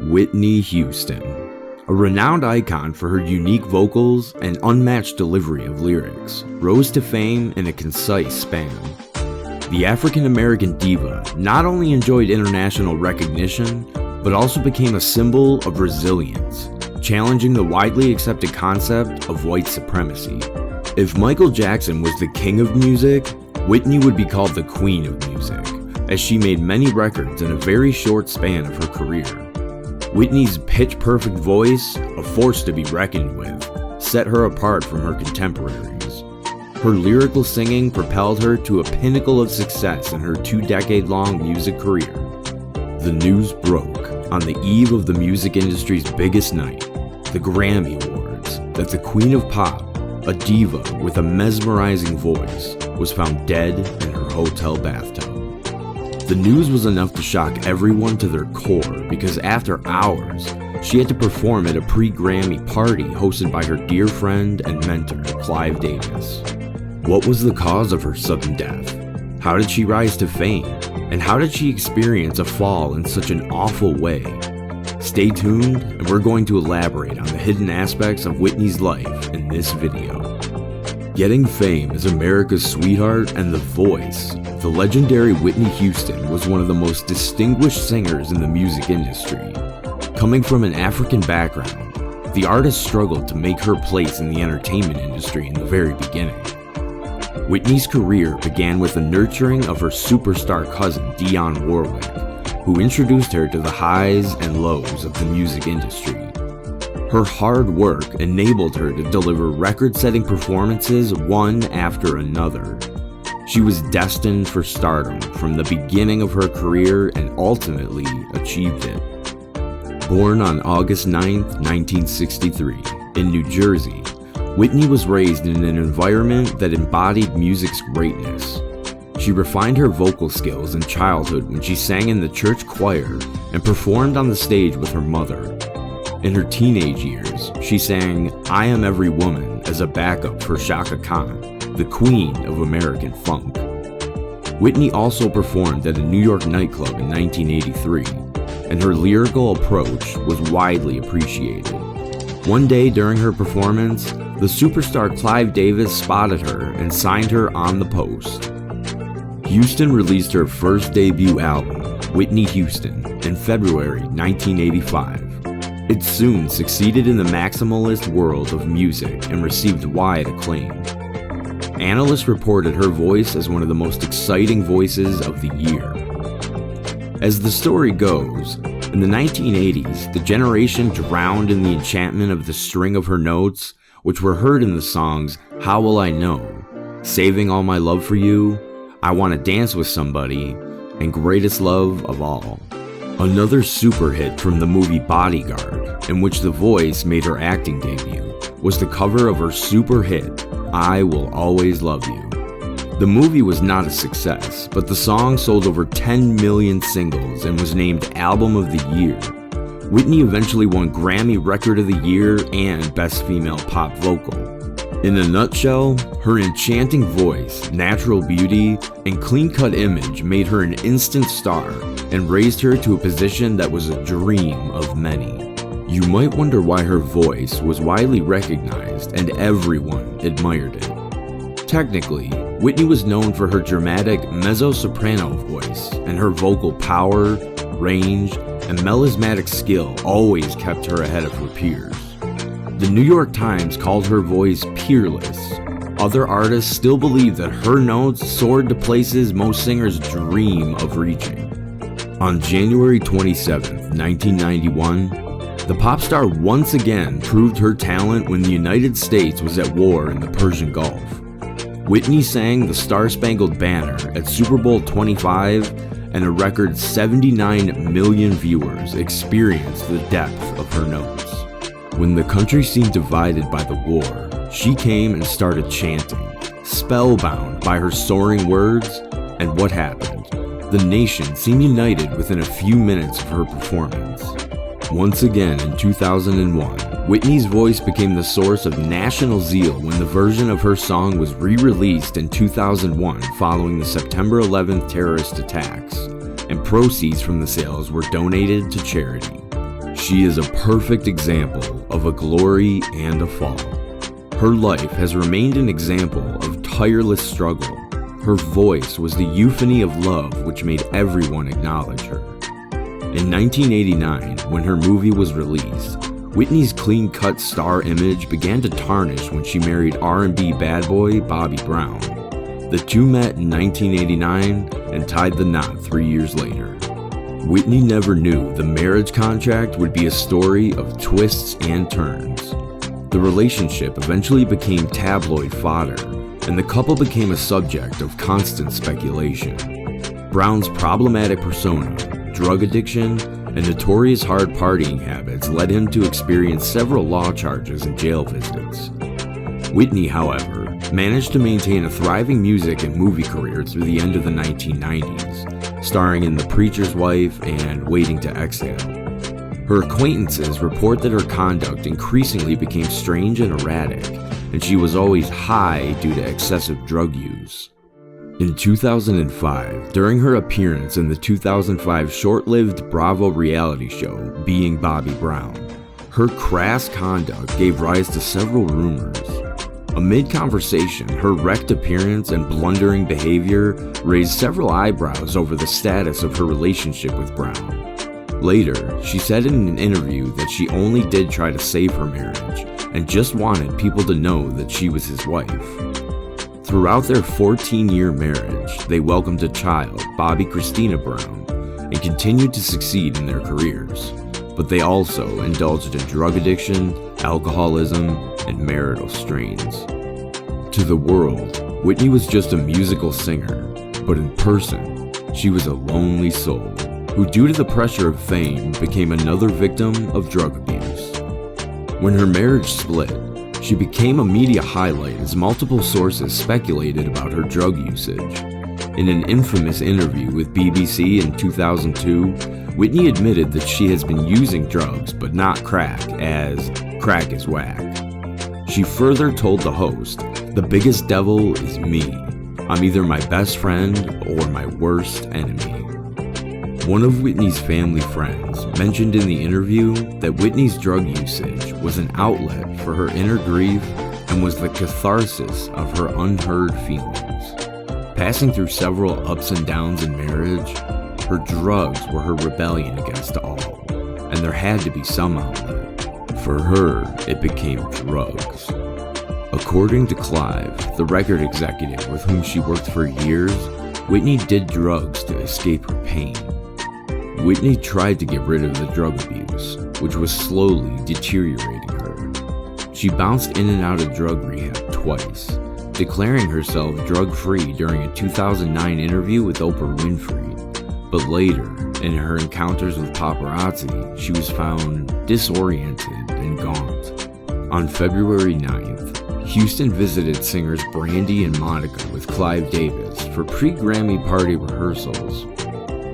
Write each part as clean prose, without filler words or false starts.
Whitney Houston, a renowned icon for her unique vocals and unmatched delivery of lyrics, rose to fame in a concise span. The African-American diva not only enjoyed international recognition, but also became a symbol of resilience, challenging the widely accepted concept of white supremacy. If Michael Jackson was the king of music, Whitney would be called the queen of music, as she made many records in a very short span of her career. Whitney's pitch-perfect voice, a force to be reckoned with, set her apart from her contemporaries. Her lyrical singing propelled her to a pinnacle of success in her 2-decade-long music career. The news broke on the eve of the music industry's biggest night, the Grammy Awards, that the Queen of Pop, a diva with a mesmerizing voice, was found dead in her hotel bathtub. The news was enough to shock everyone to their core because after hours, she had to perform at a pre-Grammy party hosted by her dear friend and mentor, Clive Davis. What was the cause of her sudden death? How did she rise to fame? And how did she experience a fall in such an awful way? Stay tuned, and we're going to elaborate on the hidden aspects of Whitney's life in this video. Getting fame as America's sweetheart and the voice, the legendary Whitney Houston was one of the most distinguished singers in the music industry. Coming from an African background, the artist struggled to make her place in the entertainment industry in the very beginning. Whitney's career began with the nurturing of her superstar cousin Dionne Warwick, who introduced her to the highs and lows of the music industry. Her hard work enabled her to deliver record-setting performances one after another. She was destined for stardom from the beginning of her career and ultimately achieved it. Born on August 9, 1963, in New Jersey, Whitney was raised in an environment that embodied music's greatness. She refined her vocal skills in childhood when she sang in the church choir and performed on the stage with her mother. In her teenage years, she sang "I Am Every Woman" as a backup for Chaka Khan, the queen of American funk. Whitney also performed at a New York nightclub in 1983, and her lyrical approach was widely appreciated. One day during her performance, the superstar Clive Davis spotted her and signed her on the post. Houston released her first debut album, Whitney Houston, in February 1985. It soon succeeded in the maximalist world of music and received wide acclaim. Analysts reported her voice as one of the most exciting voices of the year. As the story goes, in the 1980s, the generation drowned in the enchantment of the string of her notes, which were heard in the songs "How Will I Know," "Saving All My Love for You," "I Want to Dance with Somebody," and "Greatest Love of All." Another super hit from the movie Bodyguard, in which the voice made her acting debut, was the cover of her super hit, "I Will Always Love You." The movie was not a success, but the song sold over 10 million singles and was named Album of the Year. Whitney eventually won Grammy Record of the Year and Best Female Pop Vocal. In a nutshell, her enchanting voice, natural beauty, and clean-cut image made her an instant star and raised her to a position that was a dream of many. You might wonder why her voice was widely recognized and everyone admired it. Technically, Whitney was known for her dramatic mezzo-soprano voice, and her vocal power, range, and melismatic skill always kept her ahead of her peers. The New York Times called her voice peerless. Other artists still believe that her notes soared to places most singers dream of reaching. On January 27, 1991, the pop star once again proved her talent when the United States was at war in the Persian Gulf. Whitney sang the Star-Spangled Banner at Super Bowl 25, and a record 79 million viewers experienced the depth of her notes. When the country seemed divided by the war, she came and started chanting, spellbound by her soaring words, and what happened? The nation seemed united within a few minutes of her performance. Once again in 2001, Whitney's voice became the source of national zeal when the version of her song was re-released in 2001 following the September 11th terrorist attacks, and proceeds from the sales were donated to charity. She is a perfect example of a glory and a fall. Her life has remained an example of tireless struggle. Her voice was the euphony of love which made everyone acknowledge her. In 1989, when her movie was released, Whitney's clean-cut star image began to tarnish when she married R&B bad boy Bobby Brown. The two met in 1989 and tied the knot 3 years later. Whitney never knew the marriage contract would be a story of twists and turns. The relationship eventually became tabloid fodder, and the couple became a subject of constant speculation. Brown's problematic persona, drug addiction, and notorious hard partying habits led him to experience several law charges and jail visits. Whitney, however, managed to maintain a thriving music and movie career through the end of the 1990s, starring in The Preacher's Wife and Waiting to Exhale. Her acquaintances report that her conduct increasingly became strange and erratic, and she was always high due to excessive drug use. In 2005, during her appearance in the 2005 short-lived Bravo reality show, Being Bobby Brown, her crass conduct gave rise to several rumors. Amid conversation, her wrecked appearance and blundering behavior raised several eyebrows over the status of her relationship with Brown. Later, she said in an interview that she only did try to save her marriage and just wanted people to know that she was his wife. Throughout their 14-year marriage, they welcomed a child, Bobby Christina Brown, and continued to succeed in their careers. But they also indulged in drug addiction, alcoholism, and marital strains. To the world, Whitney was just a musical singer, but in person, she was a lonely soul who, due to the pressure of fame, became another victim of drug abuse. When her marriage split, she became a media highlight as multiple sources speculated about her drug usage. In an infamous interview with BBC in 2002, Whitney admitted that she has been using drugs but not crack, as crack is whack. She further told the host, "The biggest devil is me. I'm either my best friend or my worst enemy." One of Whitney's family friends mentioned in the interview that Whitney's drug usage was an outlet for her inner grief and was the catharsis of her unheard feelings. Passing through several ups and downs in marriage, her drugs were her rebellion against all, and there had to be some outlet. For her, it became drugs. According to Clive, the record executive with whom she worked for years, Whitney did drugs to escape her pain. Whitney tried to get rid of the drug abuse, which was slowly deteriorating her. She bounced in and out of drug rehab twice, declaring herself drug-free during a 2009 interview with Oprah Winfrey. But later, in her encounters with paparazzi, she was found disoriented and gaunt. On February 9th, Houston visited singers Brandy and Monica with Clive Davis for pre-Grammy party rehearsals.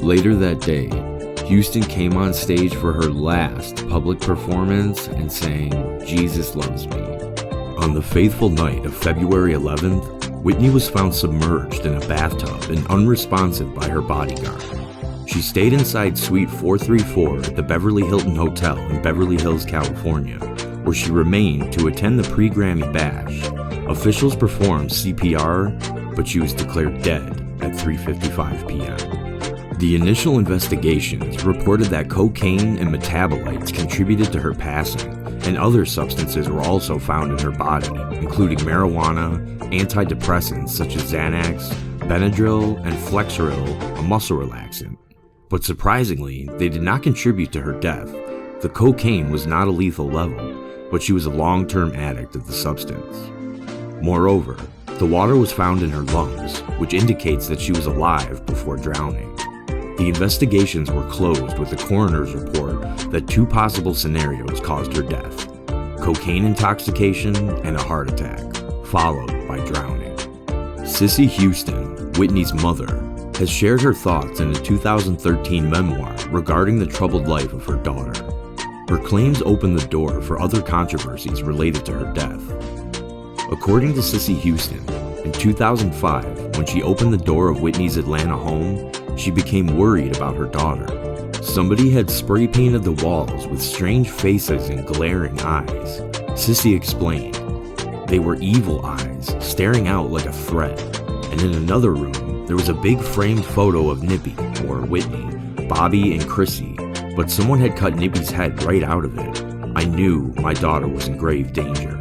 Later that day, Houston came on stage for her last public performance and sang "Jesus Loves Me." On the fateful night of February 11th, Whitney was found submerged in a bathtub and unresponsive by her bodyguard. She stayed inside Suite 434 at the Beverly Hilton Hotel in Beverly Hills, California, where she remained to attend the pre-Grammy bash. Officials performed CPR, but she was declared dead at 3:55 p.m. The initial investigations reported that cocaine and metabolites contributed to her passing, and other substances were also found in her body, including marijuana, antidepressants such as Xanax, Benadryl, and Flexeril, a muscle relaxant. But surprisingly, they did not contribute to her death. The cocaine was not a lethal level, but she was a long-term addict of the substance. Moreover, the water was found in her lungs, which indicates that she was alive before drowning. The investigations were closed with the coroner's report that two possible scenarios caused her death: cocaine intoxication and a heart attack, followed by drowning. Cissy Houston, Whitney's mother, has shared her thoughts in a 2013 memoir regarding the troubled life of her daughter. Her claims opened the door for other controversies related to her death. According to Cissy Houston, in 2005, when she opened the door of Whitney's Atlanta home, she became worried about her daughter. Somebody had spray painted the walls with strange faces and glaring eyes. Sissy explained. They were evil eyes, staring out like a threat. And in another room, there was a big framed photo of Nippy, or Whitney, Bobby, and Chrissy, but someone had cut Nippy's head right out of it. I knew my daughter was in grave danger.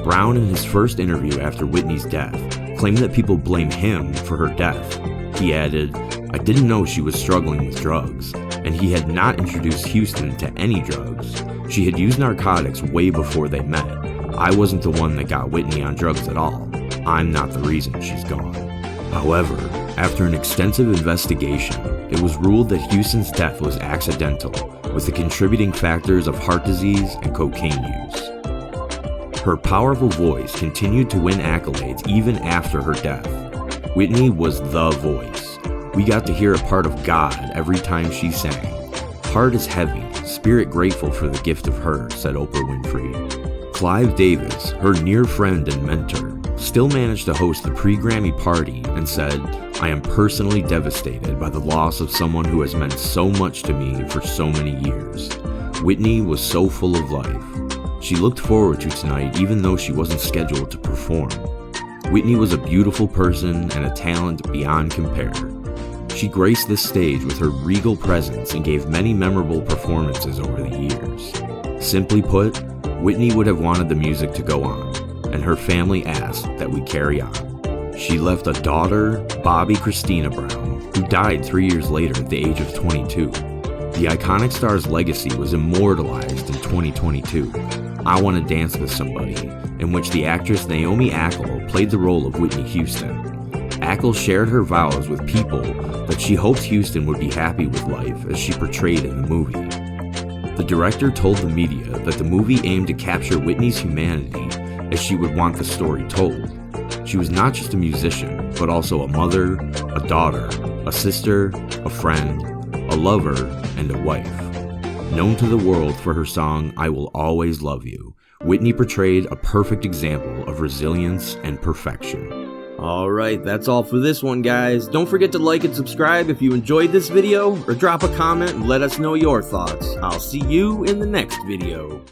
Brown, in his first interview after Whitney's death, claimed that people blame him for her death. He added, I didn't know she was struggling with drugs, and he had not introduced Houston to any drugs. She had used narcotics way before they met. I wasn't the one that got Whitney on drugs at all. I'm not the reason she's gone. However, after an extensive investigation, it was ruled that Houston's death was accidental, with the contributing factors of heart disease and cocaine use. Her powerful voice continued to win accolades even after her death. Whitney was the voice. We got to hear a part of God every time she sang. Heart is heavy, spirit grateful for the gift of her, said Oprah Winfrey. Clive Davis, her near friend and mentor, still managed to host the pre-Grammy party and said, I am personally devastated by the loss of someone who has meant so much to me for so many years. Whitney was so full of life. She looked forward to tonight even though she wasn't scheduled to perform. Whitney was a beautiful person and a talent beyond compare. She graced this stage with her regal presence and gave many memorable performances over the years. Simply put, Whitney would have wanted the music to go on, and her family asked that we carry on. She left a daughter, Bobby Christina Brown, who died 3 years later at the age of 22. The iconic star's legacy was immortalized in 2022, I Want to Dance with Somebody, in which the actress Naomi Ackel played the role of Whitney Houston. Ackel shared her vows with people that she hoped Houston would be happy with life as she portrayed in the movie. The director told the media that the movie aimed to capture Whitney's humanity as she would want the story told. She was not just a musician, but also a mother, a daughter, a sister, a friend, a lover, and a wife. Known to the world for her song, I Will Always Love You, Whitney portrayed a perfect example of resilience and perfection. Alright, that's all for this one, guys. Don't forget to like and subscribe if you enjoyed this video, or drop a comment and let us know your thoughts. I'll see you in the next video.